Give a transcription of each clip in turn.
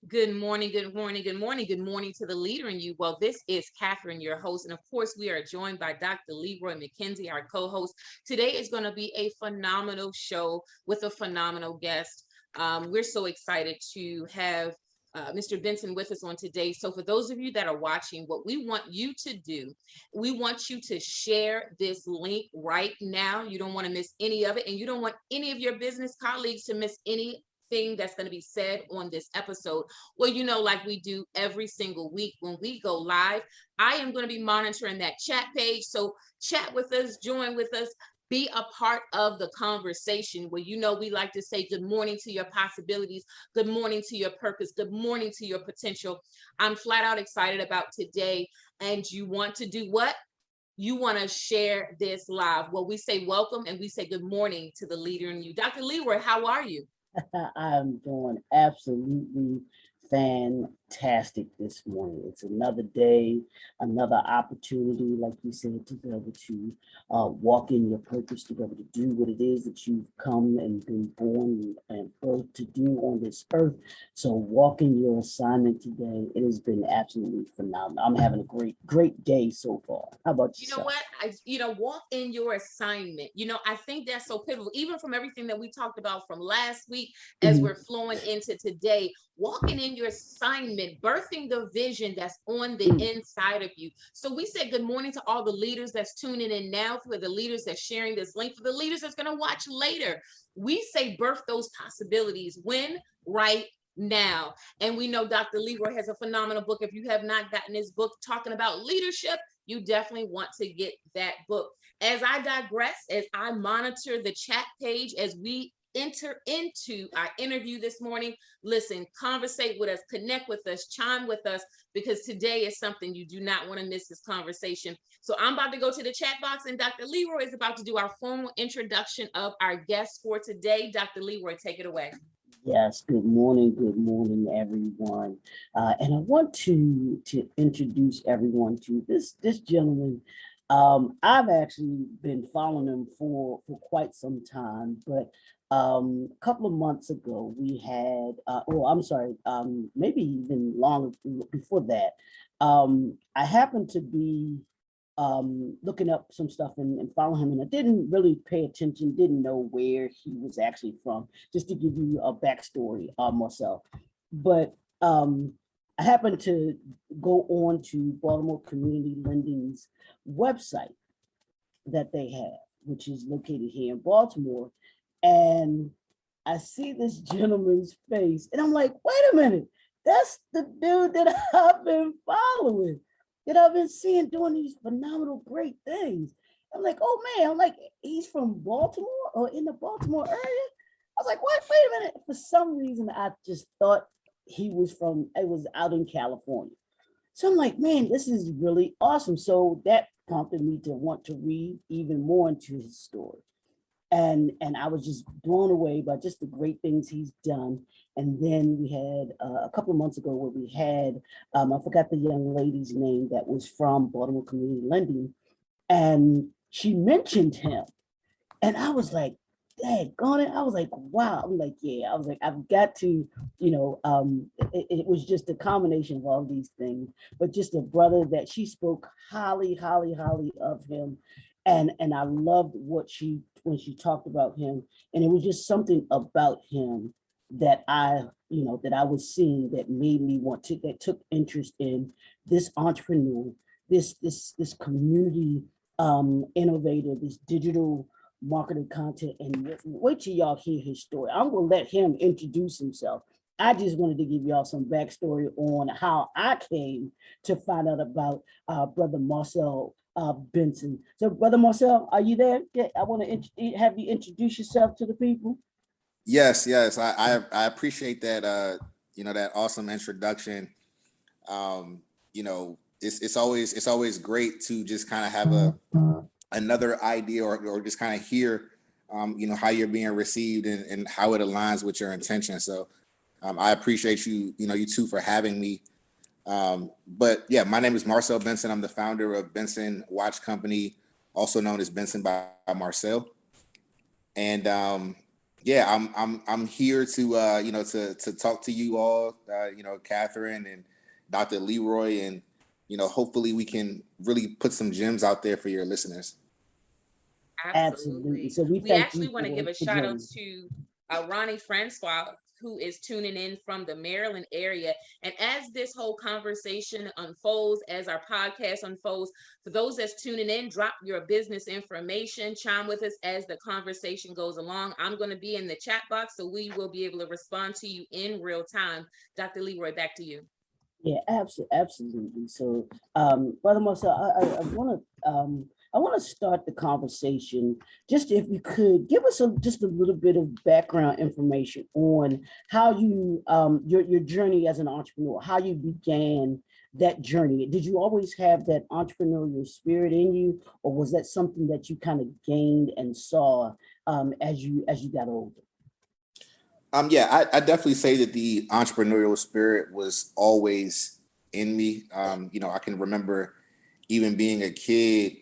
Good morning, good morning, good morning, good morning to the leader in you. Well, this is Catherine, your host. And of course, we are joined by Dr. Leroy McKenzie, our co host. Today is going to be a phenomenal show with a phenomenal guest. We're so excited to have Mr. Benson with us on today. So, for those of you that are watching, what we want you to do, we want you to share this link right now. You don't want to miss any of it, and you don't want any of your business colleagues to miss any thing that's going to be said on this episode. Well, like we do every single week when we go live, I am going to be monitoring that chat page. So chat with us, join with us, be a part of the conversation where we like to say good morning to your possibilities, good morning to your purpose, good morning to your potential. I'm flat out excited about today. And you want to do what? You want to share this live. Well, we say welcome and we say good morning to the leader in you. Dr. Leroy, how are you? I'm doing absolutely fantastic this morning. It's another day, another opportunity, like you said, to be able to walk in your purpose, to be able to do what it is that you've come and been born and birthed to do on this earth. So walk in your assignment today. It has been absolutely phenomenal. I'm having a great day so far. How about You know yourself? what? Walk in your assignment. I think that's so pivotal, even from everything that we talked about from last week as we're Mhm. flowing into today. Walking in your assignment, birthing the vision that's on the Mm. inside of you. So we said good morning to all the leaders that's tuning in now, for the leaders that's sharing this link, for the leaders that's going to watch later. We say birth those possibilities. When? Right now. And we know Dr. Leroy has a phenomenal book. If you have not gotten his book talking about leadership, you definitely want to get that book. As I digress, as I monitor the chat page as we enter into our interview this morning, listen, conversate with us, connect with us, chime with us, because today is something you do not want to miss this conversation. So I'm about to go to the chat box, and Dr. Leroy is about to do our formal introduction of our guest for today. Dr. Leroy, take it away. Yes, good morning, everyone. And I want to introduce everyone to this gentleman. I've actually been following him for quite some time, but a couple of months ago we had, I'm sorry, maybe even long before that. I happened to be looking up some stuff and following him, and I didn't really pay attention, didn't know where he was actually from, just to give you a backstory, Marcel. But I happened to go on to Baltimore Community Lending's website that they have, which is located here in Baltimore. And I see this gentleman's face, and I'm like, wait a minute, that's the dude that I've been following, that I've been seeing doing these phenomenal, great things. I'm like, oh man, I'm like, he's from Baltimore or in the Baltimore area. I was like, what? Wait a minute. For some reason, I just thought it was out in California. So I'm like, man, this is really awesome. So that prompted me to want to read even more into his story. And I was just blown away by just the great things he's done. And then we had a couple of months ago where we had, I forgot the young lady's name that was from Baltimore Community Lending, and she mentioned him. And I was like, dang, gone it. I was like, wow. I'm like, yeah, I was like, I've got to, it was just a combination of all these things, but just a brother that she spoke highly, highly, highly of him. And I loved when she talked about him. And it was just something about him that that I was seeing that made me that took interest in this entrepreneur, this community innovator, this digital marketing content. And wait till y'all hear his story. I'm gonna let him introduce himself. I just wanted to give y'all some backstory on how I came to find out about brother Marcel Benson. So brother Marcel, are you there? Yeah, I want to have you introduce yourself to the people. Yes. I appreciate that. That awesome introduction. It's always great to just kind of have another idea or just kind of hear, how you're being received and how it aligns with your intention. So I appreciate you two for having me. But yeah, my name is Marcel Benson. I'm the founder of Benson Watch Company, also known as Benson by Marcel. And Yeah, I'm here to to talk to you all, Catherine and Dr. Leroy, and hopefully we can really put some gems out there for your listeners. Absolutely. Absolutely. So we We thank actually you want to give a for shout out joining. to Ronnie Francois, who is tuning in from the Maryland area. And as this whole conversation unfolds, as our podcast unfolds, for those that's tuning in, drop your business information, chime with us as the conversation goes along. I'm going to be in the chat box, so we will be able to respond to you in real time. Dr. Leroy, back to you. Yeah, absolutely. So, Brother Marcel, I want to start the conversation. Just if you could give us just a little bit of background information on how you your journey as an entrepreneur, how you began that journey. Did you always have that entrepreneurial spirit in you, or was that something that you kind of gained and saw as you got older? Yeah, I definitely say that the entrepreneurial spirit was always in me. I can remember even being a kid,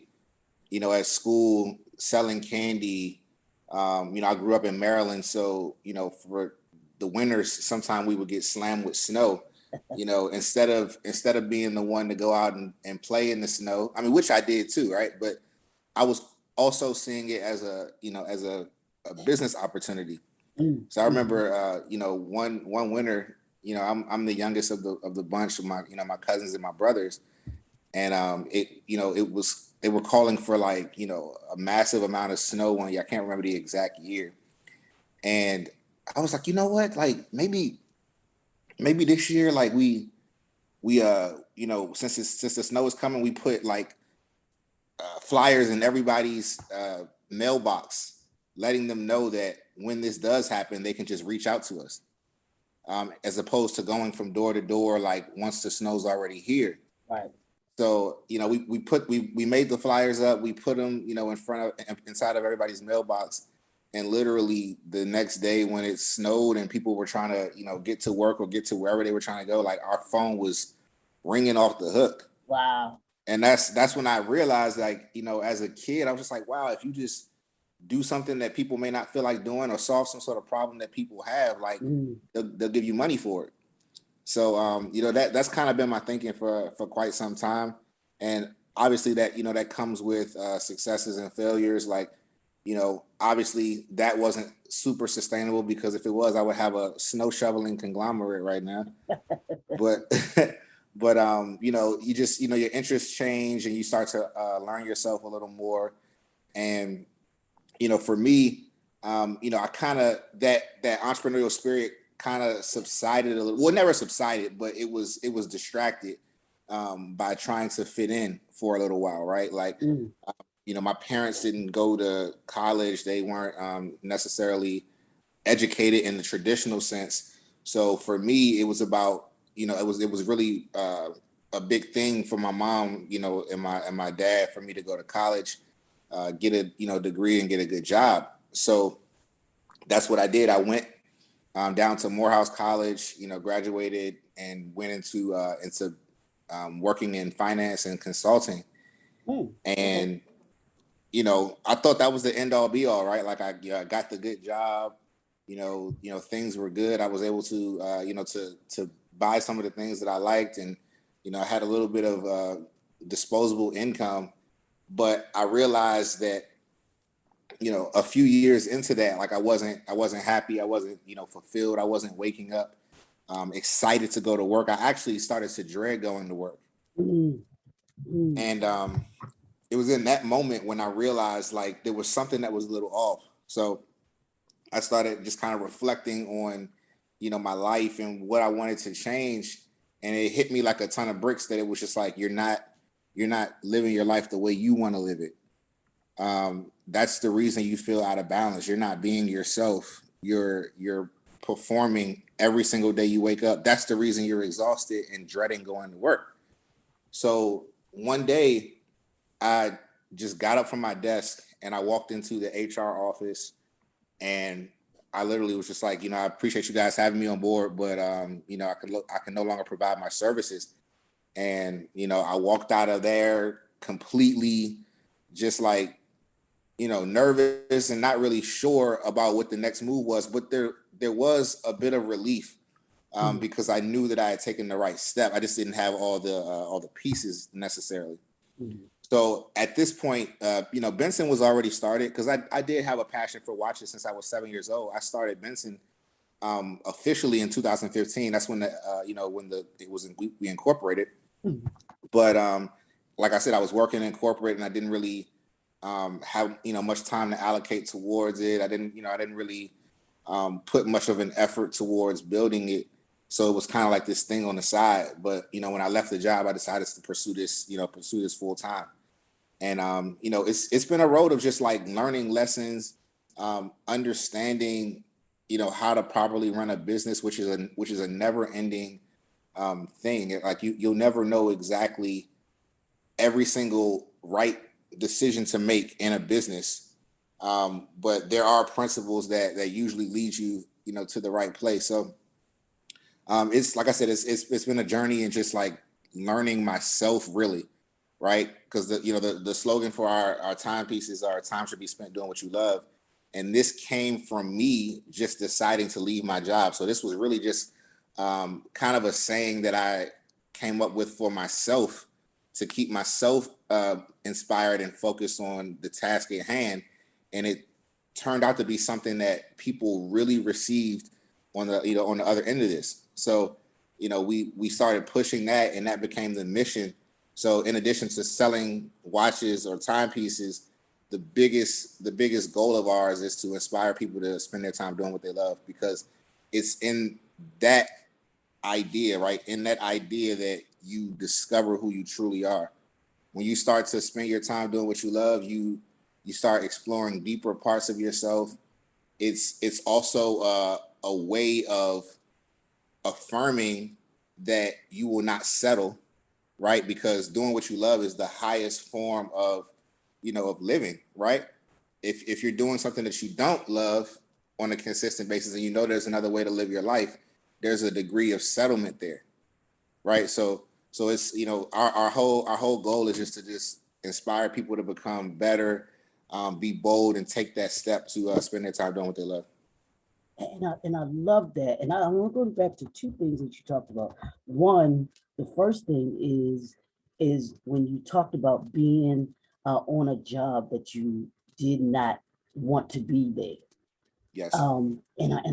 at school selling candy. I grew up in Maryland, so for the winters, sometimes we would get slammed with snow. Instead of being the one to go out and play in the snow, I mean, which I did too, right? But I was also seeing it as a business opportunity. So I remember, one winter, I'm the youngest of the bunch of my cousins and my brothers, and they were calling for like a massive amount of snow one year. I can't remember the exact year, and I was like, you know what, like maybe this year, like we since the snow is coming, we put like flyers in everybody's mailbox, letting them know that when this does happen, they can just reach out to us, as opposed to going from door to door, like once the snow's already here. Right. So, we made the flyers up, we put them, inside of everybody's mailbox. And literally the next day when it snowed and people were trying to, get to work or get to wherever they were trying to go, like our phone was ringing off the hook. Wow. And that's when I realized, like, as a kid, I was just like, wow, if you just do something that people may not feel like doing or solve some sort of problem that people have, like they'll give you money for it. So that's kind of been my thinking for quite some time. And obviously that comes with successes and failures. Like, obviously that wasn't super sustainable, because if it was, I would have a snow shoveling conglomerate right now. But you just your interests change and you start to learn yourself a little more. And for me, I kind of that entrepreneurial spirit kind of subsided a little. Well, never subsided, but it was distracted by trying to fit in for a little while, right? Like, my parents didn't go to college; they weren't necessarily educated in the traditional sense. So for me, it was about it was really a big thing for my mom, and my dad, for me to go to college, get a degree and get a good job. So that's what I did. I went down to Morehouse College, graduated and went into working in finance and consulting. And I thought that was the end all be all, right? Like I got the good job, things were good. I was able to to buy some of the things that I liked, and I had a little bit of disposable income. But I realized that a few years into that, like I wasn't happy. I wasn't, fulfilled. I wasn't waking up excited to go to work. I actually started to dread going to work. And it was in that moment when I realized like there was something that was a little off. So I started just kind of reflecting on, my life and what I wanted to change. And it hit me like a ton of bricks that it was just like, you're not living your life the way you want to live it. That's the reason you feel out of balance. You're not being yourself. You're performing every single day you wake up. That's the reason you're exhausted and dreading going to work. So one day I just got up from my desk and I walked into the HR office, and I literally was just like, I appreciate you guys having me on board, but I can no longer provide my services. And I walked out of there completely just like nervous and not really sure about what the next move was, but there was a bit of relief because I knew that I had taken the right step. I just didn't have all the pieces necessarily. So at this point, Benson was already started because I did have a passion for watches since I was 7 years old. I started Benson officially in 2015. That's when we incorporated. But like I said, I was working in corporate and I didn't really have much time to allocate towards it. I didn't really put much of an effort towards building it. So it was kind of like this thing on the side. But when I left the job, I decided to pursue this full time. And it's been a road of just like learning lessons, understanding how to properly run a business, which is a never ending thing. Like you'll never know exactly every single right decision to make in a business, but there are principles that usually lead you to the right place. So it's like I said, it's been a journey and just like learning myself really, right? Because the slogan for our timepiece is our time should be spent doing what you love, and this came from me just deciding to leave my job. So this was really just kind of a saying that I came up with for myself to keep myself inspired and focused on the task at hand. And it turned out to be something that people really received on the on the other end of this. So we started pushing that, and that became the mission. So in addition to selling watches or timepieces, the biggest goal of ours is to inspire people to spend their time doing what they love, because it's in that idea, right? In that idea that you discover who you truly are. When you start to spend your time doing what you love, you start exploring deeper parts of yourself. It's also a way of affirming that you will not settle, right? Because doing what you love is the highest form of living, right? If you're doing something that you don't love on a consistent basis, and there's another way to live your life, there's a degree of settlement there, right? So it's our whole goal is just to inspire people to become better, be bold, and take that step to spend their time doing what they love. And I love that. And I want to go back to two things that you talked about. One, the first thing is when you talked about being on a job that you did not want to be there. Yes. And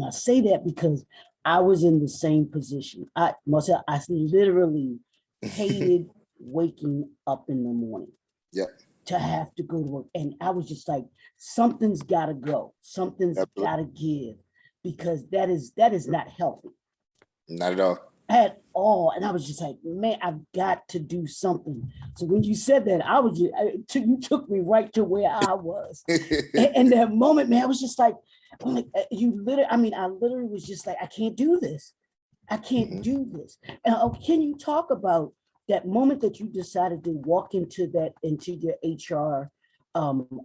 I say that because I was in the same position. Marcel, I literally hated waking up in the morning. Yeah. To have to go to work. And I was just like, something's gotta go. Something's gotta give, because that is not healthy. Not at all. At all. And I was just like, man, I've got to do something. So when you said that, you took me right to where I was. and that moment, man, I was just like, I literally was just like, I can't do this. I can't do this. And can you talk about that moment that you decided to walk into your HR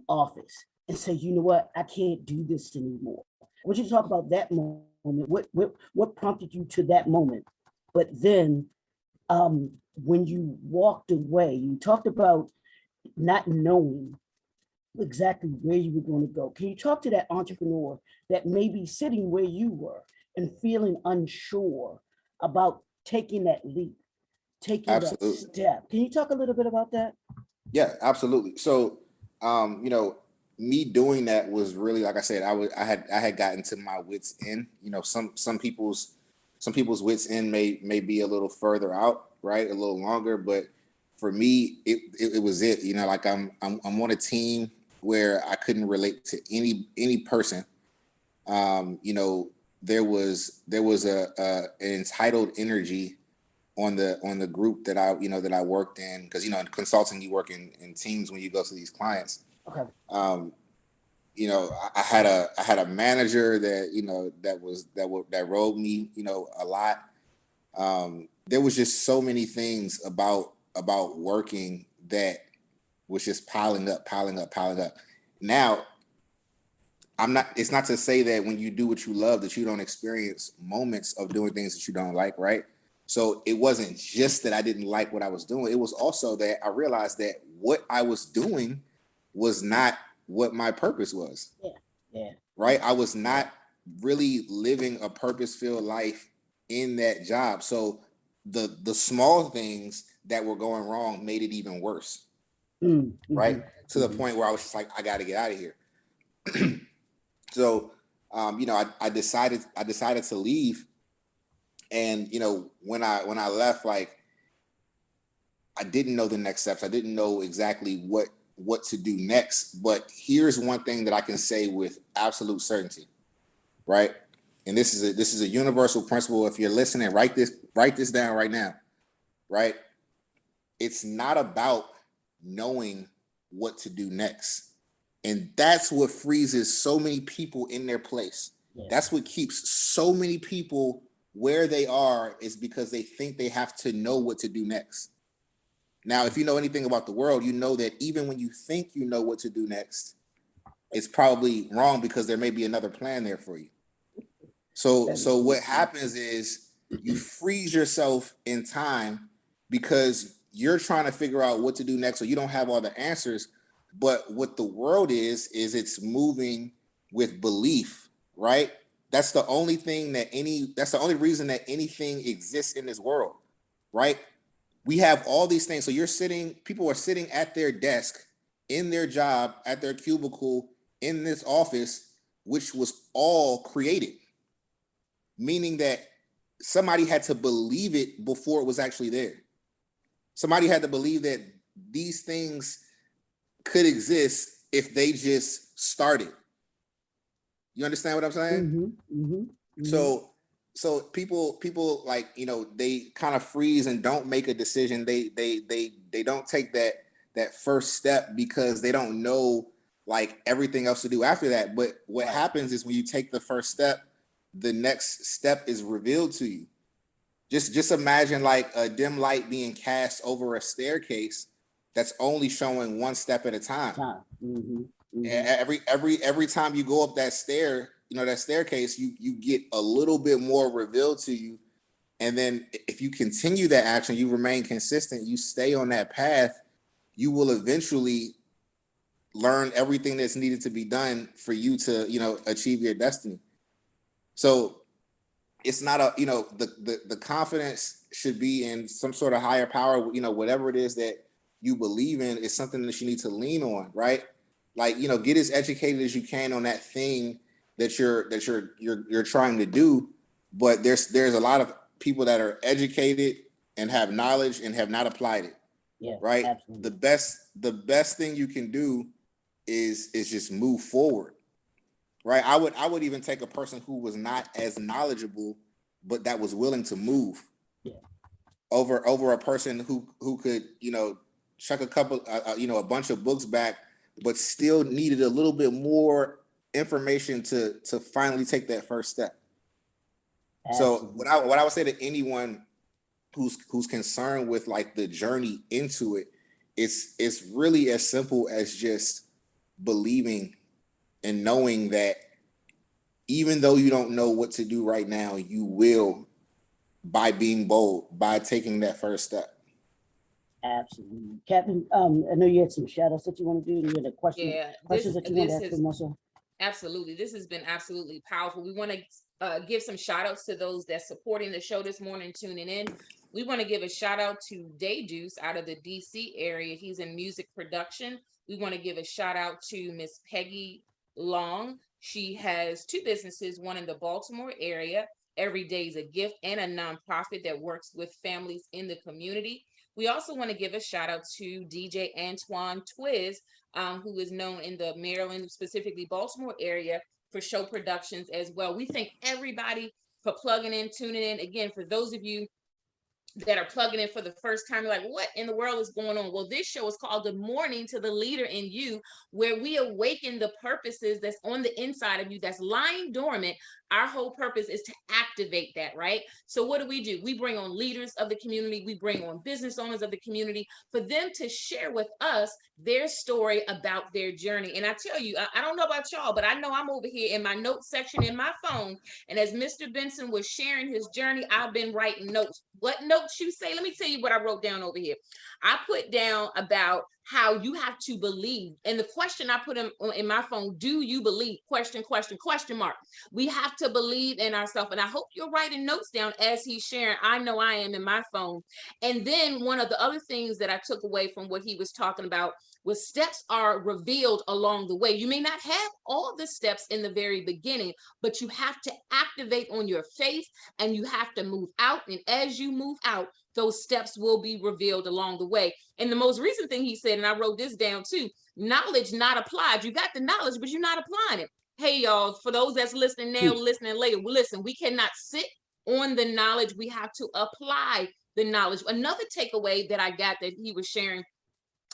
office and say, you know what, I can't do this anymore? Would you talk about that moment? What prompted you to that moment? But then when you walked away, you talked about not knowing exactly where you were going to go. Can you talk to that entrepreneur that may be sitting where you were and feeling unsure about taking that leap, taking Absolutely. that step? Can you talk a little bit about that? Yeah, absolutely. So, me doing that was really, like I said, I had gotten to my wits end. Some people's wits end may be a little further out, right? A little longer, but for me, it was it. Like I'm on a team where I couldn't relate to any person. There was an entitled energy on the group that I worked in, because in consulting you work in teams when you go to these clients. Okay. I had a manager that rode me a lot. There was just so many things about working that was just piling up. Now, it's not to say that when you do what you love that you don't experience moments of doing things that you don't like, right? So it wasn't just that I didn't like what I was doing. It was also that I realized that what I was doing was not what my purpose was. Yeah. Right. I was not really living a purpose-filled life in that job. So the small things that were going wrong made it even worse. Right. To the point where I was just like, I got to get out of here. So, I decided to leave. And, when I left, like, I didn't know the next steps. I didn't know exactly what to do next. But here's one thing that I can say with absolute certainty, right? And this is a universal principle. If you're listening, write this down right now, right? It's not about knowing what to do next. And that's what freezes so many people in their place. Yeah. That's what keeps so many people where they are, is because they think they have to know what to do next. Now, if you know anything about the world, you know that even when you think you know what to do next, it's probably wrong, because there may be another plan there for you. So what happens is you freeze yourself in time because you're trying to figure out what to do next, so you don't have all the answers. But what the world is it's moving with belief, right? That's the only reason that anything exists in this world, right? We have all these things. So people are sitting at their desk, in their job, at their cubicle, in this office, which was all created. Meaning that somebody had to believe it before it was actually there. Somebody had to believe that these things could exist if they just started. You understand what I'm saying? So people like, they kind of freeze and don't make a decision. They don't take that first step because they don't know like everything else to do after that. But what happens is when you take the first step, the next step is revealed to you. Just imagine like a dim light being cast over a staircase that's only showing one step at a time. And every time you go up that staircase, you get a little bit more revealed to you. And then if you continue that action, you remain consistent, you stay on that path, you will eventually learn everything that's needed to be done for you to, achieve your destiny. So it's not the confidence should be in some sort of higher power, whatever it is that you believe in is something that you need to lean on, right? Like, get as educated as you can on that thing that you're trying to do. But there's a lot of people that are educated and have knowledge and have not applied it. Yeah, right. Absolutely. The best thing you can do is just move forward. Right. I would even take a person who was not as knowledgeable, but that was willing to move. Yeah. Over a person who could, chuck a couple, a bunch of books back, but still needed a little bit more information to finally take that first step. Absolutely. So what I would say to anyone who's concerned with like the journey into it, it's really as simple as just believing and knowing that even though you don't know what to do right now, you will, by being bold, by taking that first step. Absolutely. Captain, I know you had some shout outs that you want to do. You had a question. Yeah, questions that you want to ask for Marcel? Absolutely. This has been absolutely powerful. We want to give some shout outs to those that's supporting the show this morning, tuning in. We want to give a shout out to Day Deuce out of the DC area. He's in music production. We want to give a shout out to Miss Peggy Long. She has two businesses, one in the Baltimore area, Every Day's a Gift, and a nonprofit that works with families in the community. We also want to give a shout out to DJ Antoine Twiz, who is known in the Maryland, specifically Baltimore area, for show productions as well. We thank everybody for plugging in, tuning in. Again, for those of you that are plugging in for the first time, you're like, what in the world is going on? Well, this show is called Good Morning to the Leader in You, where we awaken the purposes that's on the inside of you that's lying dormant. Our whole purpose is to activate that, right? So what do? We bring on leaders of the community. We bring on business owners of the community for them to share with us their story about their journey. And I tell you, I don't know about y'all, but I know I'm over here in my notes section in my phone. And as Mr. Benson was sharing his journey, I've been writing notes. What notes you say? Let me tell you what I wrote down over here. I put down about how you have to believe. And the question I put in my phone, do you believe? Question mark. We have to believe in ourselves. And I hope you're writing notes down as he's sharing. I know I am in my phone. And then one of the other things that I took away from what he was talking about was steps are revealed along the way. You may not have all the steps in the very beginning, but you have to activate on your faith and you have to move out. And as you move out, those steps will be revealed along the way. And the most recent thing he said, and I wrote this down too, knowledge not applied. You got the knowledge, but you're not applying it. Hey, y'all, for those that's listening now, listening later, listen, we cannot sit on the knowledge. We have to apply the knowledge. Another takeaway that I got that he was sharing,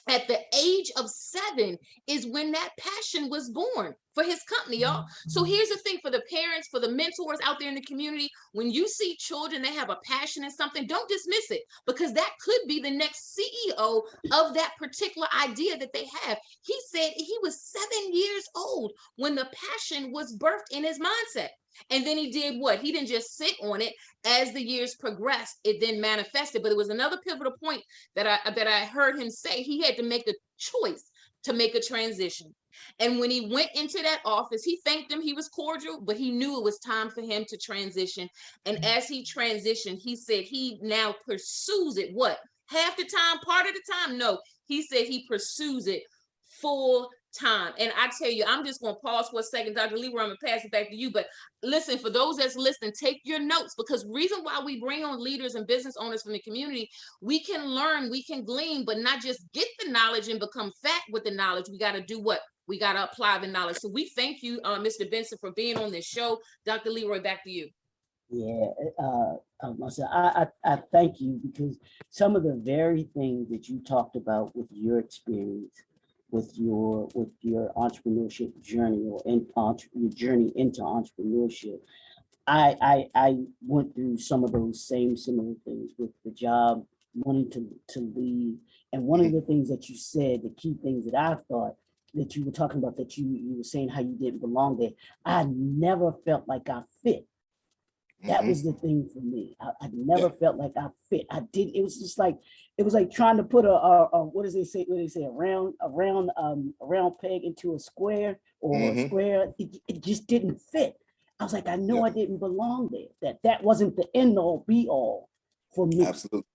at the age of 7 is when that passion was born for his company, y'all. So here's the thing for the parents, for the mentors out there in the community, when you see children that have a passion in something, don't dismiss it, because that could be the next CEO of that particular idea that they have. He said he was 7 years old when the passion was birthed in his mindset. And then he did what? He didn't just sit on it. As the years progressed, it then manifested. But it was another pivotal point that I heard him say. He had to make a choice to make a transition. And when he went into that office, he thanked him. He was cordial, but he knew it was time for him to transition. And as he transitioned, he said he now pursues it. What? Half the time, part of the time? No, he said he pursues it full time. And I tell you, I'm just going to pause for a second. Dr. Leroy, I'm going to pass it back to you. But listen, for those that's listening, take your notes, because reason why we bring on leaders and business owners from the community, we can learn, we can glean, but not just get the knowledge and become fat with the knowledge. We got to do what? We got to apply the knowledge. So we thank you, Mr. Benson, for being on this show. Dr. Leroy, back to you. Yeah, Marcel, I thank you, because some of the very things that you talked about with your experience, with your entrepreneurship journey, or your journey into entrepreneurship, I went through some of those similar things with the job, wanting to leave. And one of the things that you said, the key things that I thought that you were talking about, that you were saying how you didn't belong there. I never felt like I fit. That was the thing for me. I never felt like I fit. I did. It was just like, it was like trying to put a what does they say? What do they say? A round peg into a square, or a square. It just didn't fit. I was like, I know I didn't belong there. That wasn't the end all be all for me. Absolutely.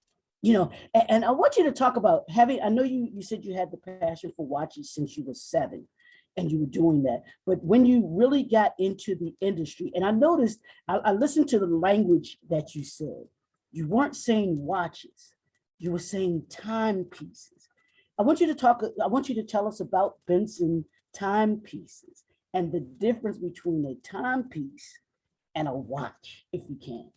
You know, and I want you to talk about having, I know you said you had the passion for watches since you were 7. And you were doing that. But when you really got into the industry, and I noticed, I listened to the language that you said. You weren't saying watches, you were saying timepieces. I want you to tell us about Benson timepieces and the difference between a timepiece and a watch, if you can.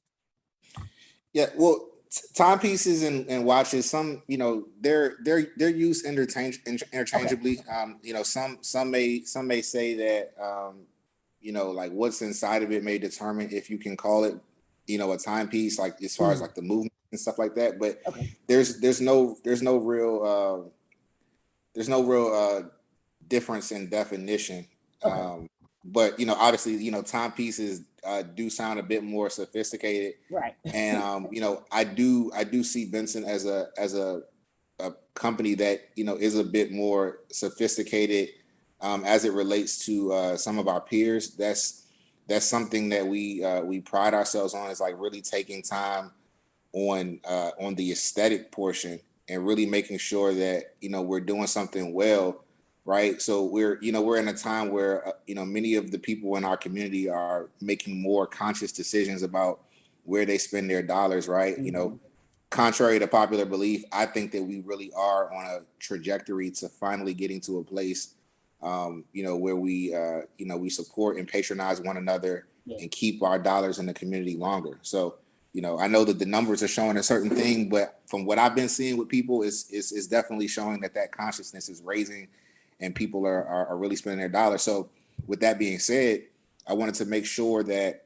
Yeah, well, timepieces and watches, some, they're used interchangeably. Okay. Some may say that like what's inside of it may determine if you can call it a timepiece, like as far as like the movement and stuff like that. But there's no real difference in definition. Okay. But obviously timepieces do sound a bit more sophisticated, right? And I do see Benson as a company that is a bit more sophisticated as it relates to some of our peers. That's something that we pride ourselves on, is like really taking time on the aesthetic portion and really making sure that we're doing something well. Right. So we're in a time where, many of the people in our community are making more conscious decisions about where they spend their dollars. Right. Mm-hmm. Contrary to popular belief, I think that we really are on a trajectory to finally getting to a place, where we support and patronize one another and keep our dollars in the community longer. So, I know that the numbers are showing a certain thing, but from what I've been seeing with people, is definitely showing that consciousness is raising. And people are really spending their dollars. So with that being said, I wanted to make sure that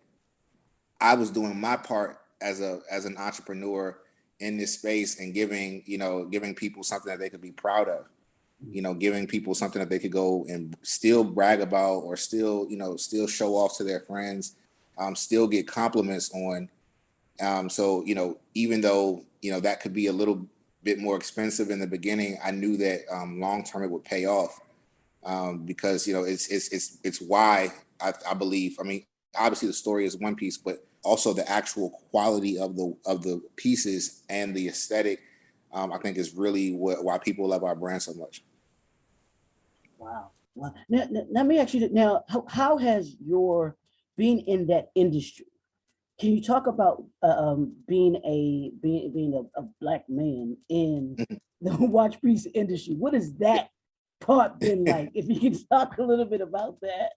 I was doing my part as an entrepreneur in this space, and giving people something that they could be proud of, giving people something that they could go and still brag about, or still show off to their friends, still get compliments on. So, even though, that could be a little bit more expensive in the beginning, I knew that long term it would pay off, because it's why I believe. I mean, obviously the story is one piece, but also the actual quality of the pieces and the aesthetic, I think is really why people love our brand so much. Wow. Wow. Now, let me ask you now, how has your being in that industry, can you talk about being a Black man in the watch piece industry? What has that part been like? If you can talk a little bit about that.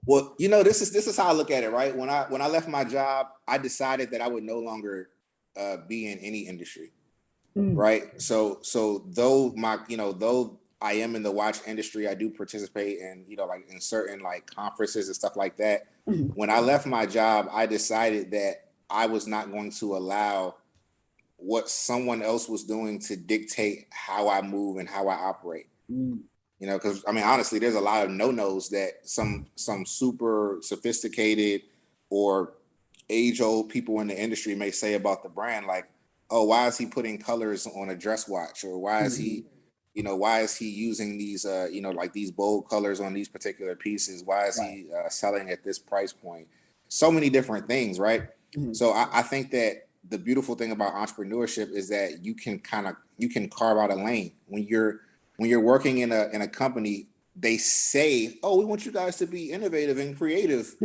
Well, this is how I look at it, right? When I left my job, I decided that I would no longer be in any industry, right? So though though I am in the watch industry, I do participate in like in certain like conferences and stuff like that. When I left my job, I decided that I was not going to allow what someone else was doing to dictate how I move and how I operate. Because I mean, honestly, there's a lot of no-nos that some super sophisticated or age-old people in the industry may say about the brand, like, oh, why is he putting colors on a dress watch, or why is he using these like these bold colors on these particular pieces? Why is he selling at this price point? So many different things, right? So I think that the beautiful thing about entrepreneurship is that you can carve out a lane. When you're working in a company, they say, oh, we want you guys to be innovative and creative,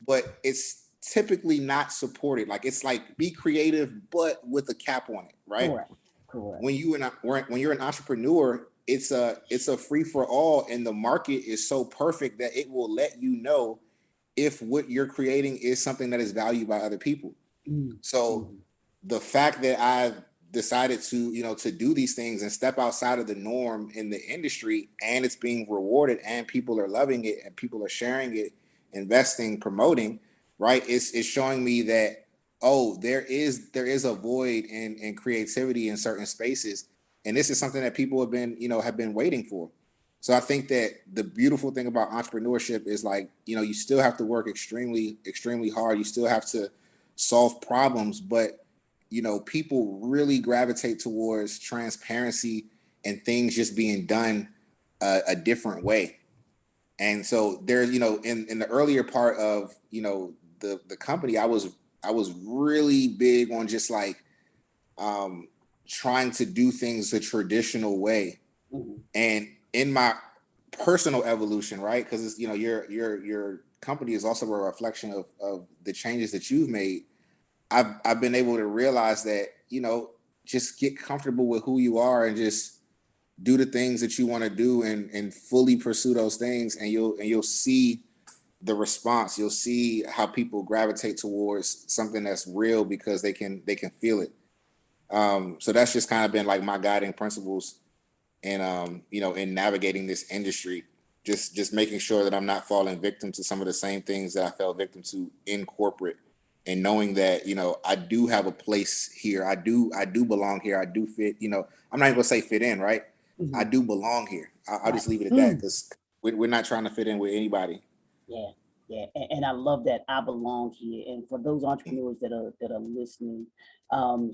but it's typically not supported. Like, it's like, be creative, but with a cap on it, right? Correct. When you're an entrepreneur, it's a free for all, and the market is so perfect that it will let you know if what you're creating is something that is valued by other people. So the fact that I've decided to do these things and step outside of the norm in the industry, and it's being rewarded, and people are loving it, and people are sharing it, investing, promoting, right? It's showing me that, oh, there is a void in creativity in certain spaces, and this is something that people have been waiting for. So I think that the beautiful thing about entrepreneurship is, like, you still have to work extremely, extremely hard. You still have to solve problems, but people really gravitate towards transparency and things just being done a different way. And so there, in the earlier part of the company, I was really big on just like trying to do things the traditional way. And in my personal evolution, right? Because it's your company is also a reflection of the changes that you've made. I've been able to realize that, just get comfortable with who you are and just do the things that you want to do, and fully pursue those things, and you'll see the response. You'll see how people gravitate towards something that's real because they can feel it. So that's just kind of been like my guiding principles, and in navigating this industry, just making sure that I'm not falling victim to some of the same things that I fell victim to in corporate. And knowing that, I do have a place here. I do belong here. I do fit, I'm not even gonna say fit in, right? I do belong here. I'll just leave it at that, because we're not trying to fit in with anybody. Yeah. And I love that, I belong here. And for those entrepreneurs that are listening,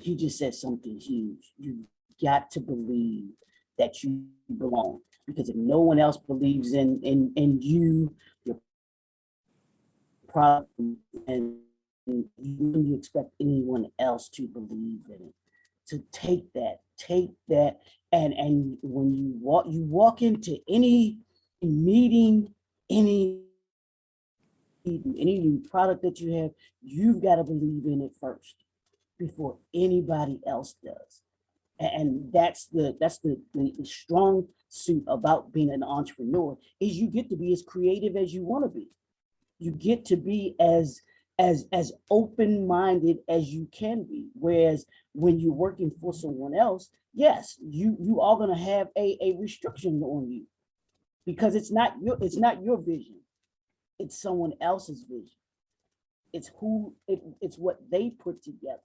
he just said something huge. You got to believe that you belong, because if no one else believes in you, your product, and you expect anyone else to believe in it. So take that, and when you walk into any meeting, any new product that you have, you've got to believe in it first before anybody else does. And that's the strong suit about being an entrepreneur, is you get to be as creative as you want to be. You get to be as open-minded as you can be. Whereas when you're working for someone else, yes, you are going to have a restriction on you, because it's not your vision. It's someone else's vision. It's what they put together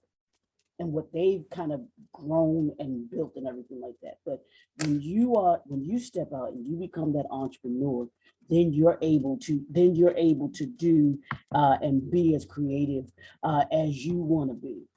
and what they've kind of grown and built and everything like that. But when you step out and you become that entrepreneur, then you're able to do and be as creative as you want to be.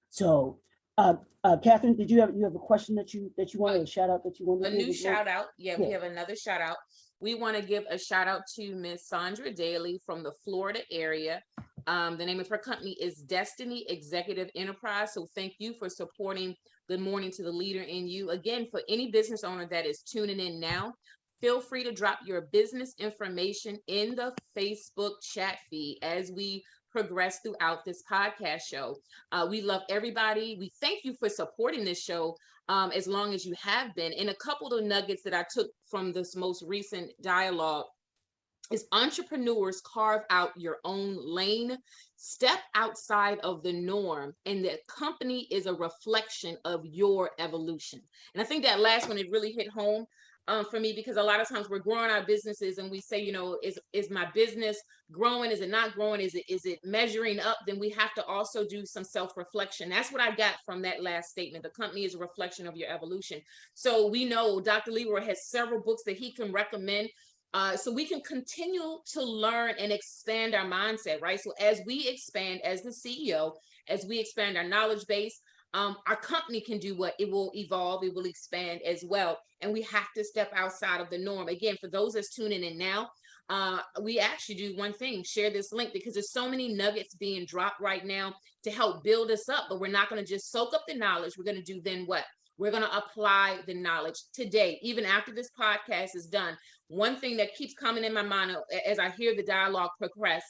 So Catherine, did you have a question that you wanted a shout out that you wanted A to give new as well? shout out. Yeah, we have another shout out. We want to give a shout out to Miss Sandra Daly from the Florida area. The name of her company is Destiny Executive Enterprise. So thank you for supporting Good Morning to the Leader in You. Again, for any business owner that is tuning in now, feel free to drop your business information in the Facebook chat feed as we progress throughout this podcast show. We love everybody. We thank you for supporting this show as long as you have been. And a couple of nuggets that I took from this most recent dialogue is entrepreneurs carve out your own lane, step outside of the norm, and the company is a reflection of your evolution. And I think that last one, it really hit home for me, because a lot of times we're growing our businesses and we say, you know, is my business growing? Is it not growing? Is it measuring up? Then we have to also do some self-reflection. That's what I got from that last statement. The company is a reflection of your evolution. So we know Dr. Leroy has several books that he can recommend, so we can continue to learn and expand our mindset, right? So as we expand as the CEO, as we expand our knowledge base, our company can do what? It will evolve, it will expand as well. And we have to step outside of the norm. Again, for those that's tuning in now, we actually do one thing: share this link, because there's so many nuggets being dropped right now to help build us up. But we're not going to just soak up the knowledge. We're going to do then what? We're going to apply the knowledge today, even after this podcast is done. One thing that keeps coming in my mind as I hear the dialogue progress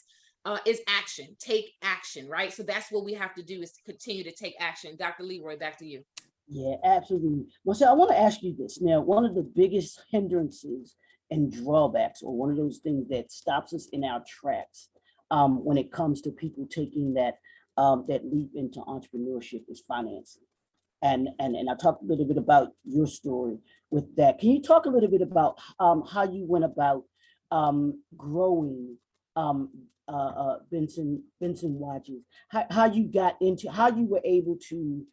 is action. Take action, right? So that's what we have to do, is to continue to take action. Dr. Leroy, back to you. Yeah, absolutely. Marcel, I want to ask you this. Now, one of the biggest hindrances and drawbacks, or one of those things that stops us in our tracks when it comes to people taking that leap into entrepreneurship, is financing. And I talked a little bit about your story with that. Can you talk a little bit about how you went about growing Benson Watches? How you got into, how you were able to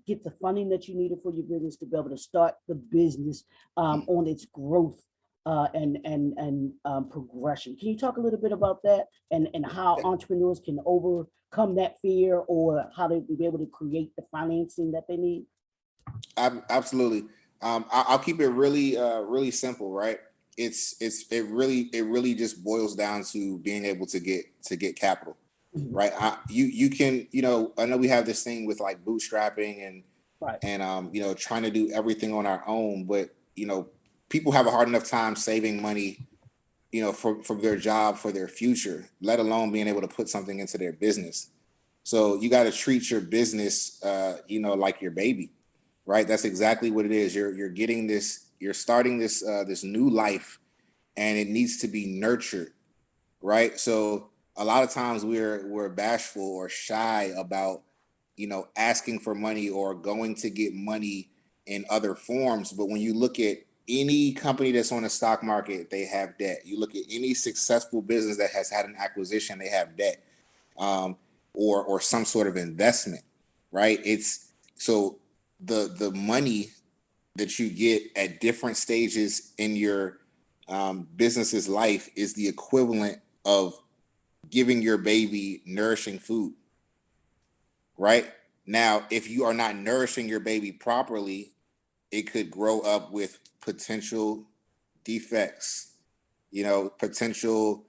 get the funding that you needed for your business to be able to start the business on its growth and progression. Can you talk a little bit about that, and how entrepreneurs can overcome that fear, or how they be able to create the financing that they need? Absolutely. I'll keep it really simple, right? It really just boils down to being able to get capital, right? You can, I know we have this thing with like bootstrapping and Right. and trying to do everything on our own, but people have a hard enough time saving money, for their job, for their future, let alone being able to put something into their business. So you got to treat your business, like your baby, right? That's exactly what it is. You're getting this, you're starting this new life, and it needs to be nurtured, right? So a lot of times we're bashful or shy about, asking for money or going to get money in other forms. But when you look at any company that's on the stock market, they have debt. You look at any successful business that has had an acquisition, they have debt, or some sort of investment, right? It's so the money that you get at different stages in your business's life is the equivalent of giving your baby nourishing food, right? Now, if you are not nourishing your baby properly, it could grow up with potential defects, potential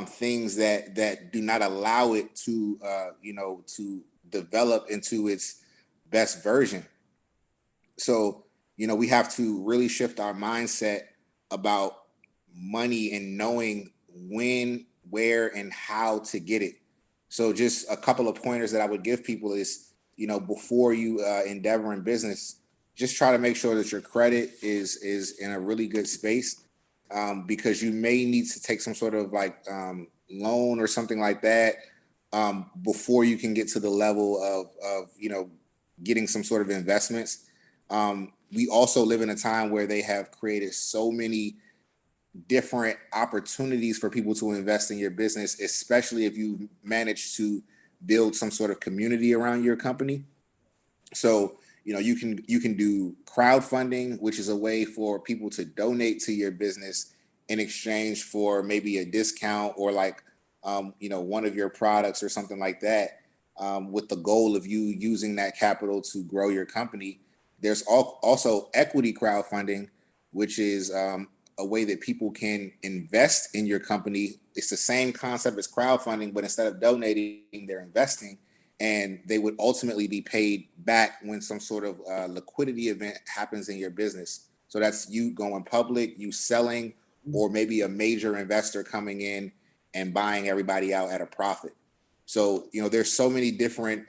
things that do not allow it to to develop into its best version. So we have to really shift our mindset about money and knowing when, where, and how to get it. So just a couple of pointers that I would give people is, before you endeavor in business, just try to make sure that your credit is in a really good space, because you may need to take some sort of like loan or something like that before you can get to the level of getting some sort of investments. We also live in a time where they have created so many different opportunities for people to invest in your business, especially if you manage to build some sort of community around your company. So, you can do crowdfunding, which is a way for people to donate to your business in exchange for maybe a discount or like, one of your products or something like that. with the goal of you using that capital to grow your company. There's also equity crowdfunding, which is a way that people can invest in your company. It's the same concept as crowdfunding, but instead of donating, they're investing, and they would ultimately be paid back when some sort of liquidity event happens in your business. So that's you going public, you selling, or maybe a major investor coming in and buying everybody out at a profit. So, there's so many different,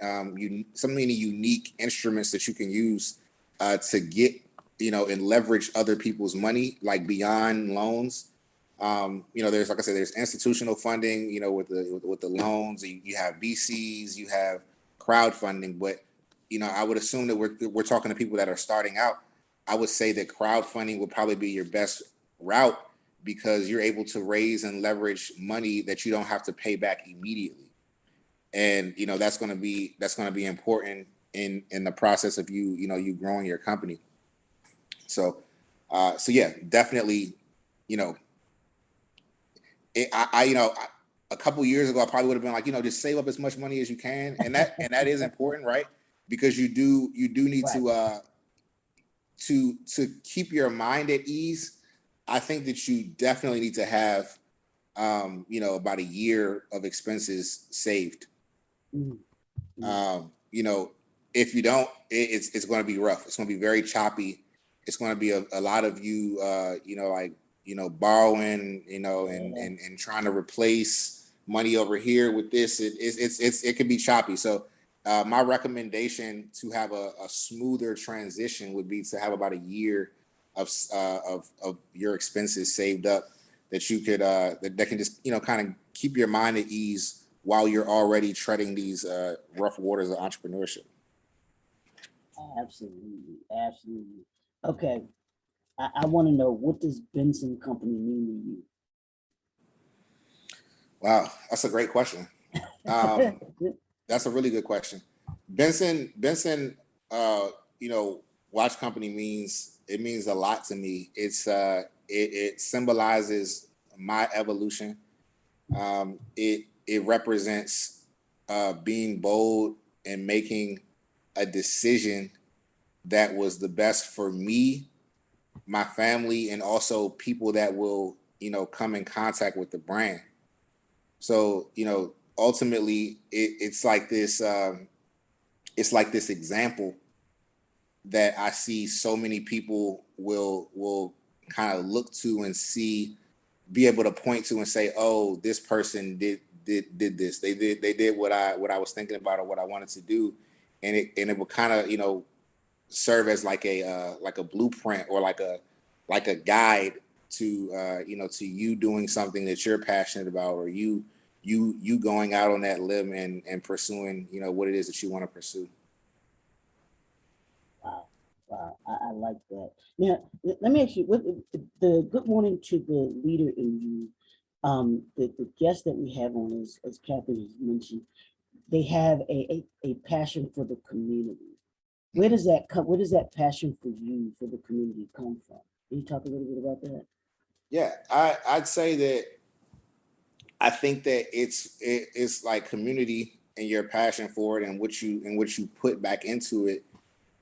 so many unique instruments that you can use to get, and leverage other people's money, like beyond loans. There's, like I said, there's institutional funding, with the loans. You have VCs, you have crowdfunding, but I would assume that we're talking to people that are starting out. I would say that crowdfunding would probably be your best route, because you're able to raise and leverage money that you don't have to pay back immediately. And that's going to be important in the process of you growing your company. So yeah, definitely, a couple years ago I probably would have been like, just save up as much money as you can, and that is important, right? Because you do need Right. to keep your mind at ease. I think that you definitely need to have about a year of expenses saved. If you don't, it's going to be rough. It's going to be very choppy. It's going to be a lot of you, borrowing, and trying to replace money over here with this. It can be choppy. So my recommendation to have a smoother transition would be to have about a year of your expenses saved up, that you could that can just kind of keep your mind at ease while you're already treading these rough waters of entrepreneurship. Absolutely. Absolutely. Okay. I want to know, what does Benson Company mean Wow, that's a great question. to you? That's a really good question. Benson, watch company means a lot to me. It symbolizes my evolution. It represents being bold and making a decision that was the best for me, my family, and also people that will come in contact with the brand. So ultimately, it's like this. It's like this example that I see so many people will kind of look to and see, be able to point to and say, oh, this person did this. They did what I was thinking about, or what I wanted to do, and it will kind of serve as like a blueprint, or like a guide to to you doing something that you're passionate about, or you going out on that limb and pursuing what it is that you want to pursue. Wow. Wow. I like that. Now, let me ask you, what the good morning to the leader in you. The guest that we have on, as Catherine has mentioned, they have a passion for the community. Where does that come? Where does that passion for you, for the community, come from? Can you talk a little bit about that? Yeah, I'd say that I think that it's like community and your passion for it, and what you put back into it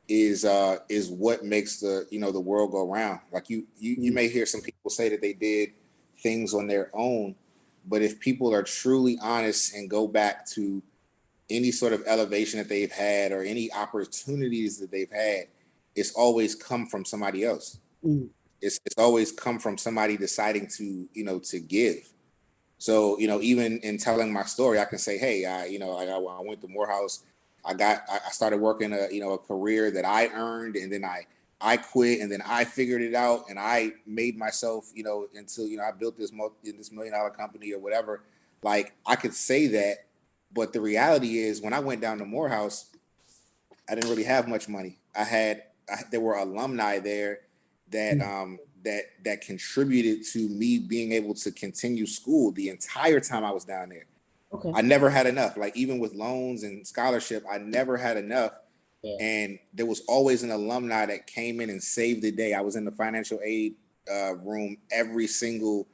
is what makes the world go round. Like you may hear some people say that they did things on their own, but if people are truly honest and go back to any sort of elevation that they've had, or any opportunities that they've had, it's always come from somebody else. Mm. It's always come from somebody deciding to give. So even in telling my story, I can say, hey, I went to Morehouse. I started working a career that I earned, and then I quit, and then I figured it out, and I made myself until I built this $1 million company or whatever. Like, I could say that, but the reality is, when I went down to Morehouse, I didn't really have much money. There were alumni there that that contributed to me being able to continue school the entire time I was down there. Okay. I never had enough. Like, even with loans and scholarship, I never had enough. Yeah. And there was always an alumni that came in and saved the day. I was in the financial aid room every single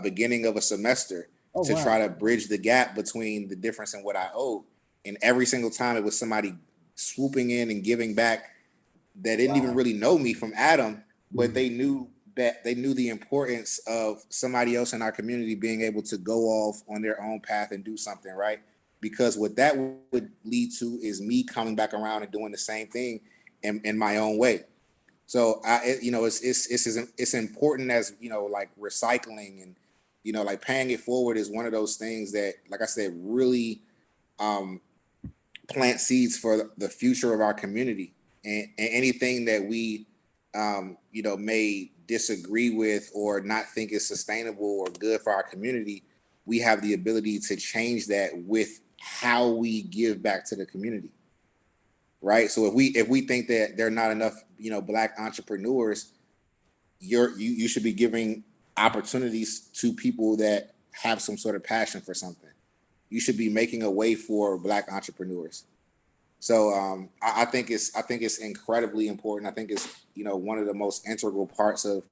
beginning of a semester Oh, to wow. try to bridge the gap between the difference in what I owed. And every single time it was somebody swooping in and giving back that didn't even really know me from Adam, but they knew the importance of somebody else in our community being able to go off on their own path and do something, right? Because what that would lead to is me coming back around and doing the same thing in my own way. So it's important as, like recycling and, like paying it forward is one of those things that, like I said, really plant seeds for the future of our community, and anything that we, may disagree with or not think is sustainable or good for our community, we have the ability to change that with how we give back to the community. Right. So if we think that there are not enough, Black entrepreneurs, you should be giving opportunities to people that have some sort of passion for something. You should be making a way for Black entrepreneurs. So I think it's incredibly important. I think it's, one of the most integral parts of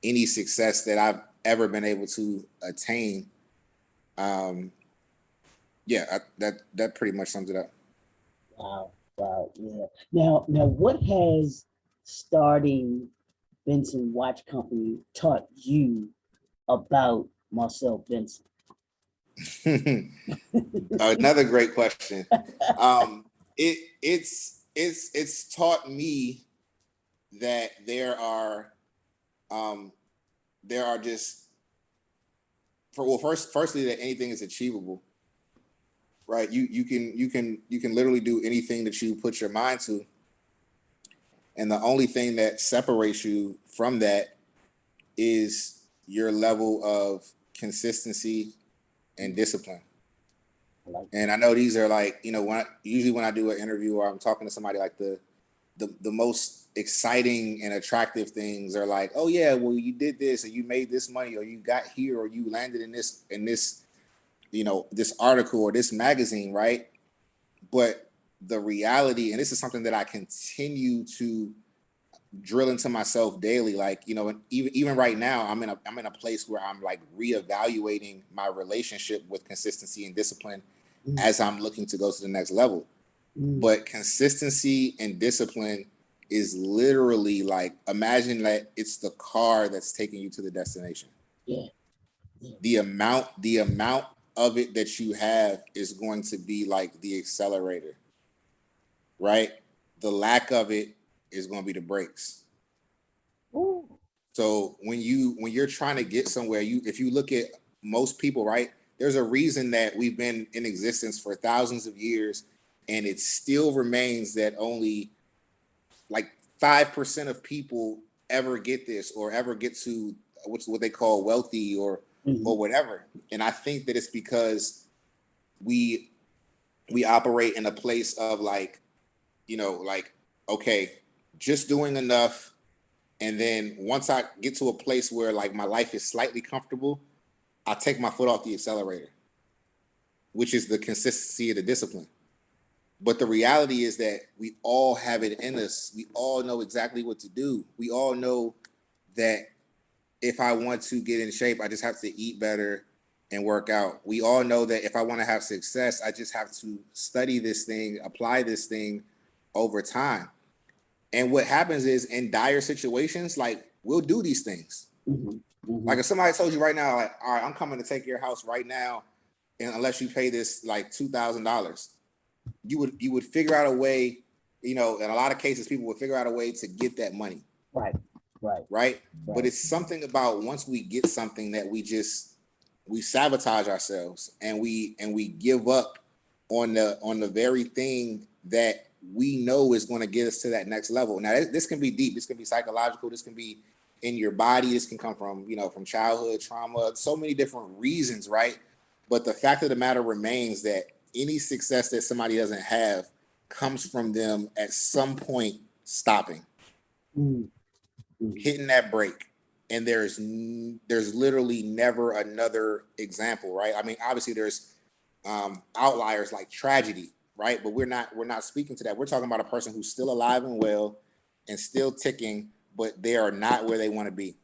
any success that I've ever been able to attain. That pretty much sums it up. Wow. Wow. Yeah. Now, what has starting Benson Watch Company taught you about Marcel Benson? Another great question. It's taught me that there are just firstly that anything is achievable. Right, you can literally do anything that you put your mind to, and the only thing that separates you from that is your level of consistency and discipline. And I know these are like, when I do an interview or I'm talking to somebody, like the most exciting and attractive things are like, oh yeah, well you did this or you made this money or you got here or you landed in this this article or this magazine, right? But the reality, and this is something that I continue to drill into myself daily, like, even right now, I'm in a place where I'm like reevaluating my relationship with consistency and discipline as I'm looking to go to the next level. But consistency and discipline is literally like, imagine that it's the car that's taking you to the destination. Yeah. The amount of it that you have is going to be like the accelerator, right? The lack of it is going to be the brakes. Ooh. So when you're trying to get somewhere, if you look at most people, right, there's a reason that we've been in existence for thousands of years, and it still remains that only like 5% of people ever get this or ever get to what they call wealthy or whatever. And I think that it's because we operate in a place of like, okay, just doing enough. And then once I get to a place where like my life is slightly comfortable, I take my foot off the accelerator, which is the consistency of the discipline. But the reality is that we all have it in us. We all know exactly what to do. We all know that if I want to get in shape, I just have to eat better and work out. We all know that if I want to have success, I just have to study this thing, apply this thing over time. And what happens is in dire situations, like we'll do these things. Like if somebody told you right now, like, all right, I'm coming to take your house right now, and unless you pay this like $2,000, you would figure out a way, in a lot of cases, people would figure out a way to get that money. Right. But it's something about once we get something that we sabotage ourselves and we give up on the very thing that we know is going to get us to that next level. Now, this can be deep. This can be psychological. This can be in your body. This can come from, from childhood trauma, so many different reasons, right? But the fact of the matter remains that any success that somebody doesn't have comes from them at some point stopping, hitting that brake. And there's literally never another example, right? I mean, obviously there's outliers like tragedy, right? But we're not speaking to that. We're talking about a person who's still alive and well and still ticking, but they are not where they want to be.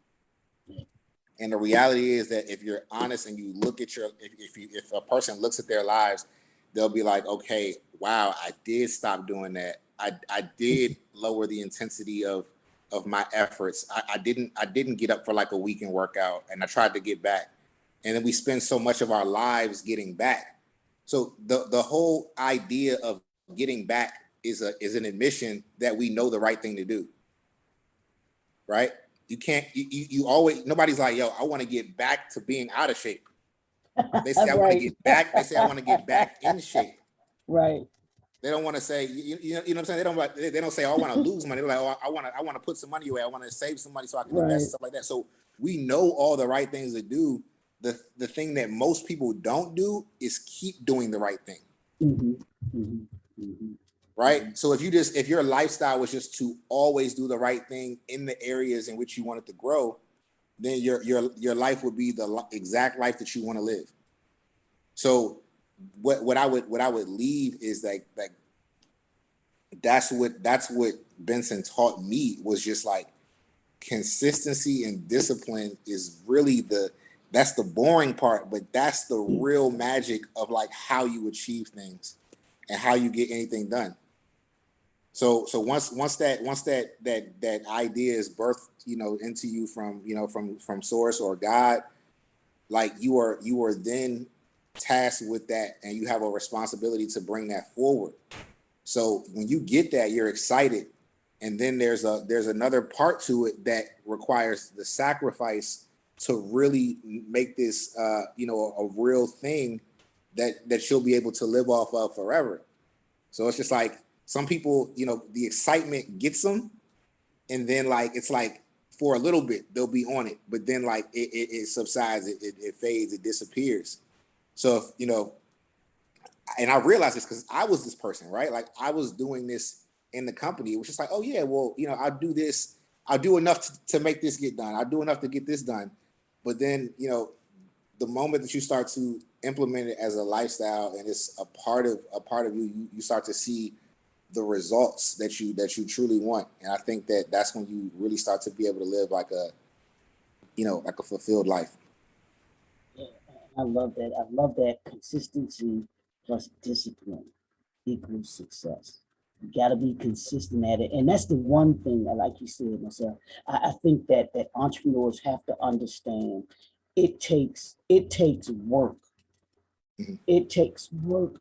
And the reality is that if you're honest and you look at if a person looks at their lives, they'll be like, okay, wow, I did stop doing that. I did lower the intensity of my efforts. I didn't get up for like a weekend workout, and I tried to get back. And then we spend so much of our lives getting back. So the whole idea of getting back is an admission that we know the right thing to do. Right? You can't, you always, nobody's like, yo, I want to get back to being out of shape. They say, I want to get back. They say, I want to get back in shape. Right. They don't want to say, you know what I'm saying? They don't say, oh, I want to lose money. They're like, oh, I want to put some money away. I want to save some money so I can invest and stuff like that. So we know all the right things to do. The thing that most people don't do is keep doing the right thing. Mm-hmm. Mm-hmm. Mm-hmm. Right. So if your lifestyle was just to always do the right thing in the areas in which you want it to grow, then your life would be the exact life that you want to live. So what I would leave is like that's what Benson taught me, was just like consistency and discipline is really that's the boring part, but that's the real magic of like how you achieve things and how you get anything done. So once that idea is birthed, into you from source or God, like you are then tasked with that, and you have a responsibility to bring that forward. So when you get that, you're excited, and then there's another part to it that requires the sacrifice to really make this a real thing that you'll be able to live off of forever. So it's just like, some people, the excitement gets them, and then like it's like for a little bit they'll be on it, but then like it subsides, it fades, it disappears. So and I realized this because I was this person, right? Like I was doing this in the company. It was just like, oh yeah, well, I'll do this, I'll do enough to make this get done, I'll do enough to get this done. But then the moment that you start to implement it as a lifestyle and it's a part of you, you start to see the results that you truly want. And I think that's when you really start to be able to live like a fulfilled life. Yeah, I love that. I love that consistency plus discipline equals success. You got to be consistent at it. And that's the one thing, like you said, Marcel, I think that entrepreneurs have to understand it takes work. Mm-hmm. It takes work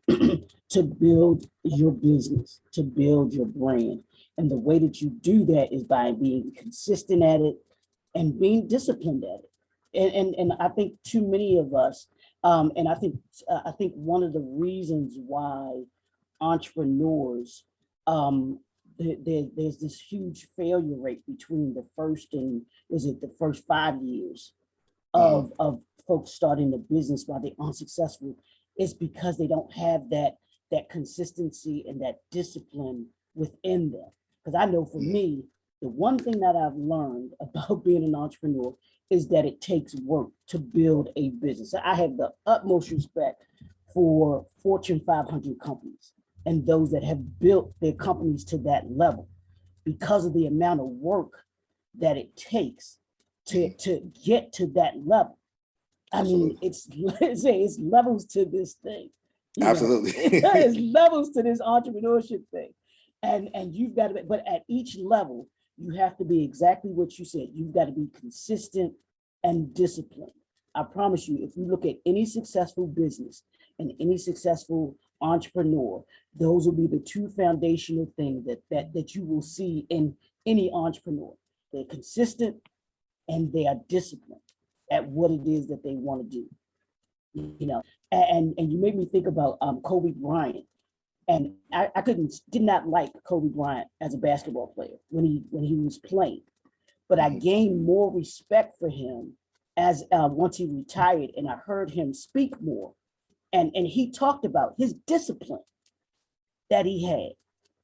to build your business, to build your brand. And the way that you do that is by being consistent at it and being disciplined at it. And I think too many of us, and I think one of the reasons why entrepreneurs, there's this huge failure rate between the first the first 5 years of folks starting a business while they're unsuccessful, is because they don't have that consistency and that discipline within them. Because I know for me, the one thing that I've learned about being an entrepreneur is that it takes work to build a business. I have the utmost respect for Fortune 500 companies and those that have built their companies to that level, because of the amount of work that it takes to get to that level. I mean, it's levels to this thing. Absolutely. It's levels to this entrepreneurship thing. And you've got to, but at each level, you have to be exactly what you said. You've got to be consistent and disciplined. I promise you, if you look at any successful business and any successful entrepreneur, those will be the two foundational things that you will see in any entrepreneur. They're consistent and they are disciplined at what it is that they want to do. And you made me think about Kobe Bryant. And I did not like Kobe Bryant as a basketball player when he was playing, but I gained more respect for him as once he retired, and I heard him speak more, and he talked about his discipline that he had,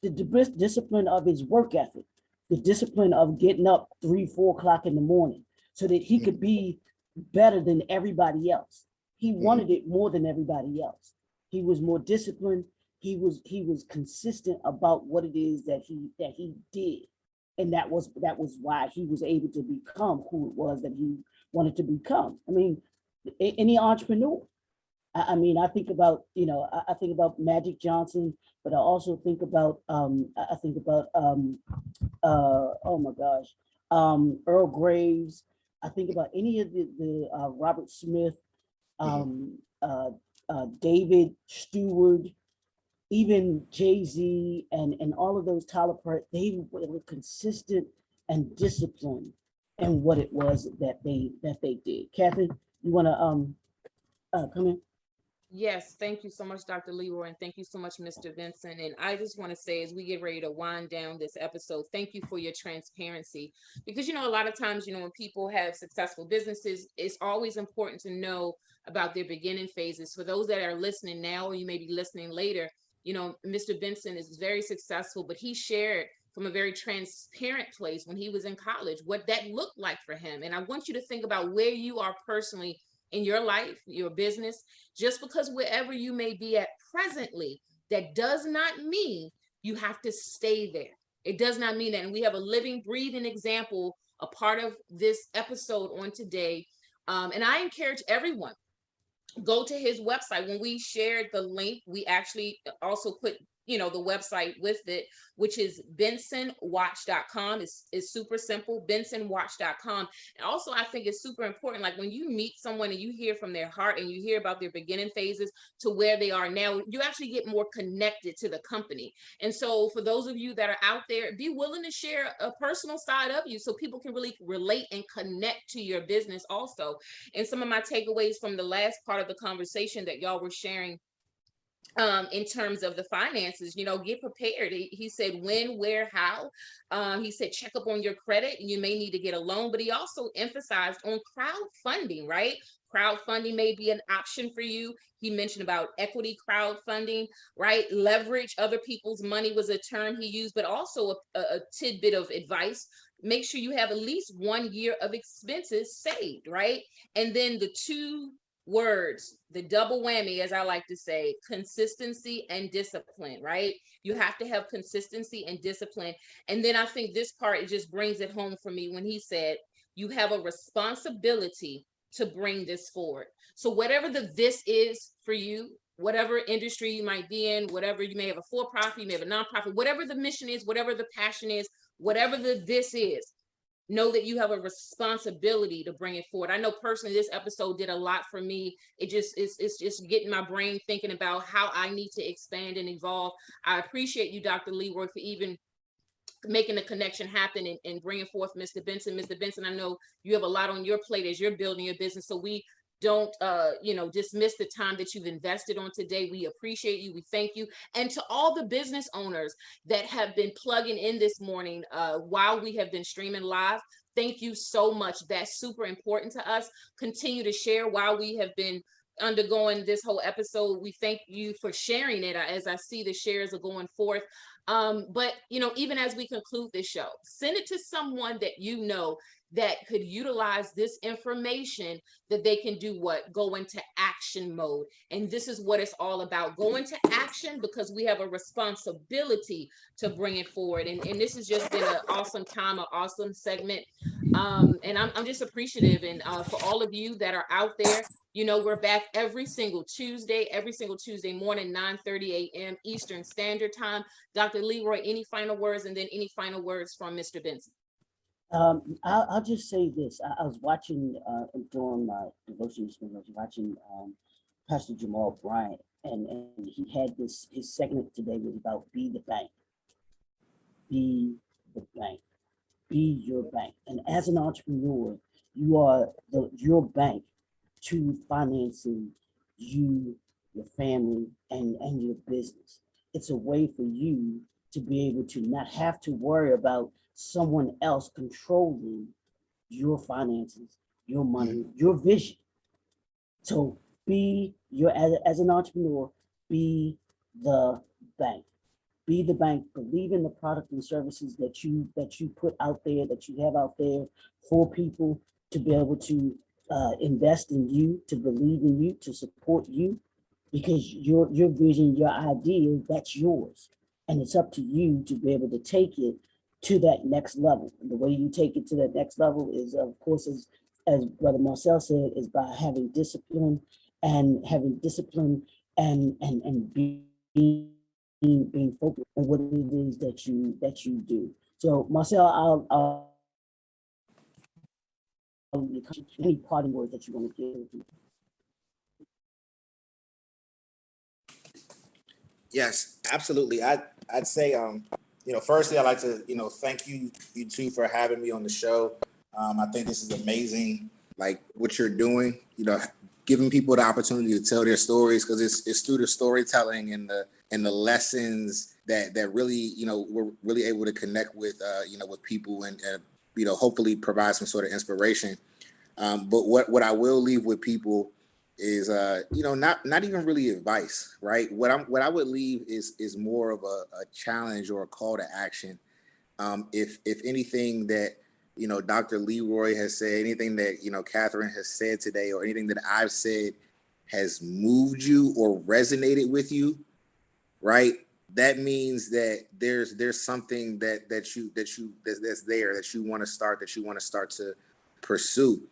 the discipline of his work ethic, the discipline of getting up 3-4 o'clock in the morning so that he could be better than everybody else. He wanted it more than everybody else. He was more disciplined. He was consistent about what it is that he did, and that was why he was able to become who it was that he wanted to become. I mean, any entrepreneur, I mean, I think about, I think about Magic Johnson, but I also think about, I think about, oh my gosh, Earl Graves. I think about any of the Robert Smith, um, David Stewart, even Jay-Z and all of those Tyler Perry, they were consistent and disciplined in what it was that they did. Kathy, you want to come in? Yes, thank you so much, Dr. Leroy, and thank you so much, Mr. Vincent. And I just want to say, as we get ready to wind down this episode, thank you for your transparency. Because, a lot of times, when people have successful businesses, it's always important to know about their beginning phases. For those that are listening now, or you may be listening later, Mr. Benson is very successful, but he shared from a very transparent place when he was in college, what that looked like for him. And I want you to think about where you are personally in your life, your business. Just because wherever you may be at presently, that does not mean you have to stay there. It does not mean that. And we have a living, breathing example, a part of this episode on today. And I encourage everyone, go to his website. When we shared the link, we actually also put the website with it, which is bensonwatch.com. It's super simple, bensonwatch.com. And also, I think it's super important, like when you meet someone and you hear from their heart and you hear about their beginning phases to where they are now, you actually get more connected to the company. And so for those of you that are out there, be willing to share a personal side of you so people can really relate and connect to your business also. And some of my takeaways from the last part of the conversation that y'all were sharing, in terms of the finances, get prepared. He said when, where, how. He said check up on your credit. You may need to get a loan, but he also emphasized on crowdfunding, right? Crowdfunding may be an option for you. He mentioned about equity crowdfunding, right? Leverage other people's money was a term he used, but also a tidbit of advice. Make sure you have at least 1 year of expenses saved, right? And then the two words, the double whammy, as I like to say, consistency and discipline, right? You have to have consistency and discipline. And then I think this part, it just brings it home for me when he said, you have a responsibility to bring this forward. So whatever this is for you, whatever industry you might be in, whatever, you may have a for-profit, you may have a nonprofit, whatever the mission is, whatever the passion is, whatever this is, know that you have a responsibility to bring it forward. I know personally this episode did a lot for me. It's just getting my brain thinking about how I need to expand and evolve. I appreciate you, Dr. Leroy, for even making the connection happen and bringing forth Mr. Benson. Mr. Benson, I know you have a lot on your plate as you're building your business, so we don't dismiss the time that you've invested on today. We appreciate you. We thank you. And to all the business owners that have been plugging in this morning while we have been streaming live, thank you so much. That's super important to us. Continue to share while we have been undergoing this whole episode. We thank you for sharing it as I see the shares are going forth. But even as we conclude this show, send it to someone that that could utilize this information, that they can do what? Go into action mode. And this is what it's all about. Go into action because we have a responsibility to bring it forward. And this has just been an awesome time, an awesome segment. And I'm just appreciative. And for all of you that are out there, we're back every single Tuesday morning, 9:30 a.m. Eastern Standard Time. Dr. Leroy, any final words, and then any final words from Mr. Benson? I'll just say this. I was watching during my devotion this morning, I was watching Pastor Jamal Bryant, and he had his segment today was about be the bank. Be the bank. Be your bank. And as an entrepreneur, you are your bank to financing you, your family, and your business. It's a way for you to be able to not have to worry about someone else controlling your finances, your money, your vision. So as an entrepreneur, be the bank. Be the bank. Believe in the product and services that you put out there, that you have out there for people to be able to invest in you, to believe in you, to support you, because your vision, your idea, that's yours. And it's up to you to be able to take it to that next level. And the way you take it to that next level is, of course, as Brother Marcel said, is by having discipline and having discipline and being focused on what it is that you do. So Marcel, any parting words that you want to give? Yes, absolutely. I'd say, firstly, I'd like to, thank you two for having me on the show. I think this is amazing, like what you're doing, giving people the opportunity to tell their stories, because it's through the storytelling and the lessons that really, we're really able to connect with, with people and hopefully provide some sort of inspiration. But what I will leave with people is not even really advice, right? What I would leave is more of a challenge or a call to action. If anything that Dr. Leroy has said, anything that Catherine has said today, or anything that I've said has moved you or resonated with you, right? That means that there's something that's there that you want to start to pursue.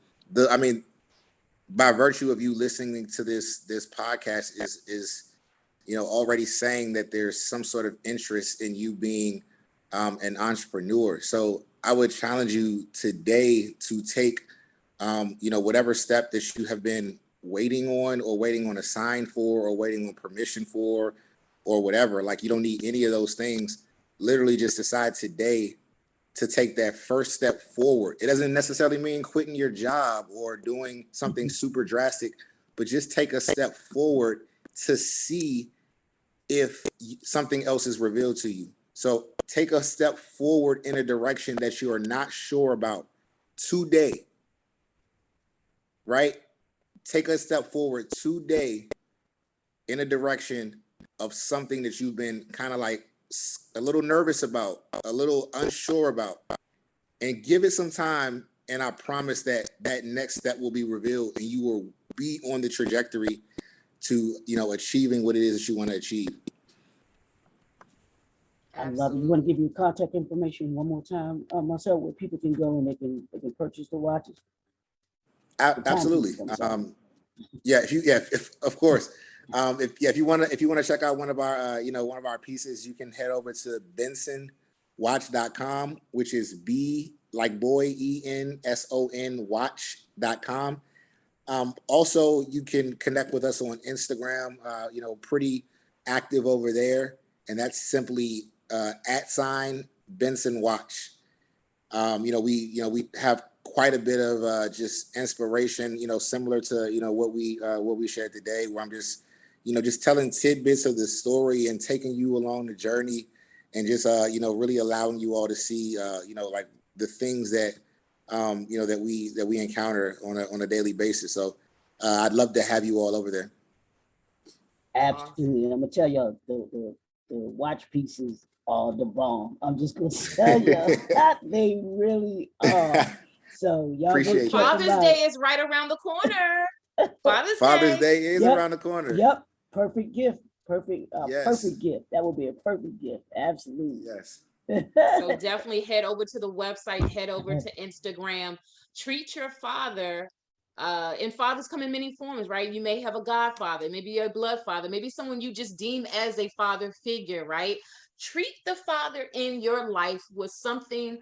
By virtue of you listening to this podcast is already saying that there's some sort of interest in you being an entrepreneur. So I would challenge you today to take whatever step that you have been waiting on a sign for, or waiting on permission for, or whatever. Like, you don't need any of those things. Literally just decide today to take that first step forward. It doesn't necessarily mean quitting your job or doing something super drastic, but just take a step forward to see if something else is revealed to you. So take a step forward in a direction that you are not sure about today, right? Take a step forward today in a direction of something that you've been kind of like a little nervous about, a little unsure about, and give it some time. And I promise that next step will be revealed, and you will be on the trajectory to, achieving what it is that you want to achieve. I love it. You want to give your contact information one more time, Marcel, where people can go and they can purchase the watches? Absolutely. Of course. If you want to check out one of our pieces, you can head over to bensonwatch.com, which is B like boy, ENSON watch.com. Also, you can connect with us on Instagram, pretty active over there. And that's simply @ Benson Watch. We have quite a bit of just inspiration, similar to what we shared today, where I'm just just telling tidbits of the story and taking you along the journey, and just really allowing you all to see like the things that that we encounter on a daily basis. So I'd love to have you all over there. Absolutely. And I'm gonna tell y'all the watch pieces are the bomb. I'm just gonna tell you that they really are. So y'all appreciate Father's Day is right around the corner. Father's Day is around the corner. Yep. Perfect gift. Perfect gift. That would be a perfect gift. Absolutely. Yes. So definitely head over to the website, head over to Instagram, treat your father. And fathers come in many forms, right? You may have a godfather, maybe a blood father, maybe someone you just deem as a father figure, right? Treat the father in your life with something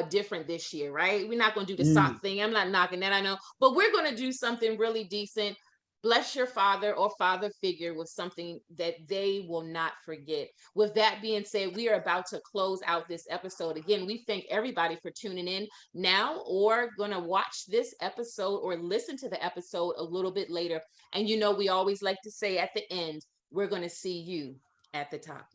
different this year, right? We're not going to do the sock thing. I'm not knocking that, I know, but we're going to do something really decent. Bless your father or father figure with something that they will not forget. With that being said, we are about to close out this episode. Again, we thank everybody for tuning in now, or going to watch this episode or listen to the episode a little bit later. And we always like to say at the end, we're going to see you at the top.